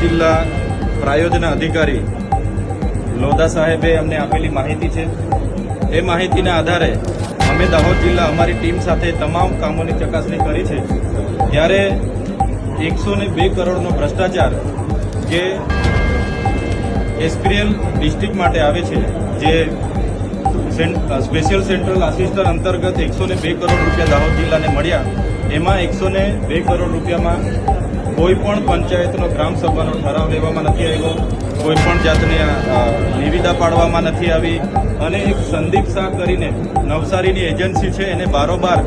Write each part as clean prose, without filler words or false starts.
જિલ્લા પ્રાયોજના અધિકારી લોધા સાહેબે અમને આપેલી માહિતી છે. એ માહિતીના આધારે અમે દાહોદ જિલ્લા અમારી ટીમ સાથે તમામ કામોની ચકાસણી કરી છે. ત્યારે 102 કરોડનો ભ્રષ્ટાચાર જે એસપીએલ ડિસ્ટ્રિક્ટ માટે આવે છે, જે સ્પેશિયલ સેન્ટ્રલ આસિસ્ટન્ટ અંતર્ગત 102 કરોડ રૂપિયા દાહોદ જિલ્લાને મળ્યા. એમાં 102 કરોડ રૂપિયામાં કોઈ પણ પંચાયતનો ગ્રામસભાનો ઠરાવ લેવામાં નથી આવ્યો, કોઈ પણ જાતની નિવિદા પાડવામાં નથી આવી, અને એક સંદીપ શાહ કરીને નવસારીની એજન્સી છે એને બારોબાર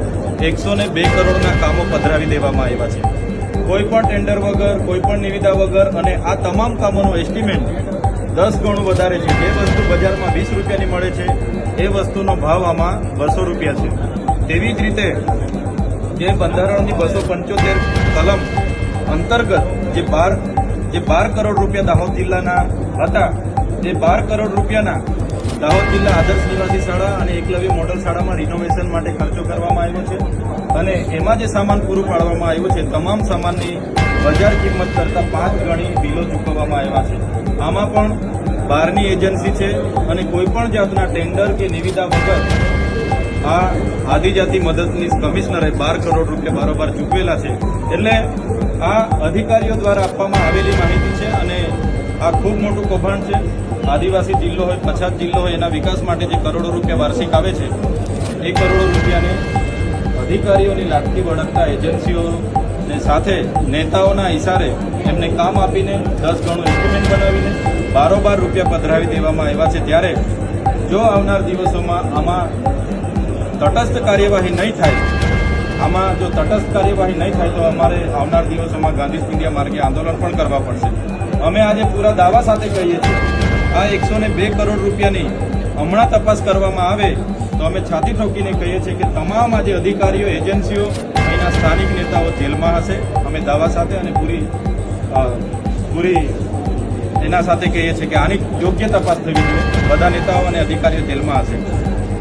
102 કરોડના કામો પધરાવી દેવામાં આવ્યા છે, કોઈ પણ ટેન્ડર વગર, કોઈ પણ નિવિદા વગર. અને આ તમામ કામોનું એસ્ટિમેટ 10 ગણું વધારે છે. જે વસ્તુ બજારમાં 20 રૂપિયાની મળે છે એ વસ્તુનો ભાવ આમાં 200 રૂપિયા છે. તેવી જ રીતે જે બંધારણની 275 કલમ અંતર્ગત જે 12 કરોડ રૂપિયા દાહોદ જિલ્લાના હતા, તે 12 કરોડ રૂપિયાના દાહોદ જિલ્લા આદર્શ નિવાસી શાળા અને એકલવ્ય મોડલ શાળામાં રિનોવેશન માટે ખર્ચો કરવામાં આવ્યો છે. અને એમાં જે સામાન પૂરું પાડવામાં આવ્યું છે, તમામ સામાનની બજાર કિંમત કરતાં 5 ગણી બિલો ચૂકવવામાં આવ્યા છે. આમાં પણ બહારની એજન્સી છે અને કોઈ પણ જાતના ટેન્ડર કે નિવિદા વગર આ આદિજાતિ મદદનીશ કમિશનરે 12 કરોડ રૂપિયા બારોબાર ચૂકવેલા છે. એટલે આ અધિકારીઓ દ્વારા આપવામાં આવેલી માહિતી છે અને આ ખૂબ મોટું કૌભાંડ છે. આદિવાસી જિલ્લો હોય, પછાત જિલ્લો હોય, એના વિકાસ માટે જે કરોડો રૂપિયા વાર્ષિક આવે છે, એ કરોડો રૂપિયાને અધિકારીઓની લાગતી વળગતા એજન્સીઓને સાથે નેતાઓના ઇશારે એમને કામ આપીને 10 ગણું એસ્ટિમેટ બનાવીને બારોબાર રૂપિયા પધરાવી દેવામાં આવ્યા છે. ત્યારે જો આવનાર દિવસોમાં આમાં તટસ્થ કાર્યવાહી નહીં થાય, તો અમારે આવનાર દિવસોમાં ગાંધી ચિંધ્યા માર્ગે આંદોલન પણ કરવા પડશે. અમે આજે પૂરા દાવા સાથે કહીએ છીએ, આ 102 કરોડ રૂપિયાની હમણાં તપાસ કરવામાં આવે તો અમે છાતી ઠોકીને કહીએ છીએ કે તમામ આજે અધિકારીઓ, એજન્સીઓ, અહીંના સ્થાનિક નેતાઓ જેલમાં હશે. અમે દાવા સાથે અને પૂરી એના સાથે કહીએ છીએ કે આની યોગ્ય તપાસ થવી જોઈએ. બધા નેતાઓ અને અધિકારીઓ જેલમાં હશે.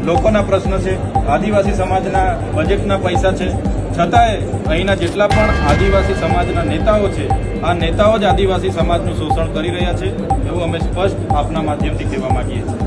લોકોના પ્રશ્ન છે, આદિવાસી સમાજના બજેટના પૈસા છે, છતાંય અહીંના જેટલા પણ આદિવાસી સમાજના નેતાઓ છે, આ નેતાઓ જ આદિવાસી સમાજનું શોષણ કરી રહ્યા છે, એવું અમે સ્પષ્ટ આપના માધ્યમથી કહેવા માંગીએ છીએ.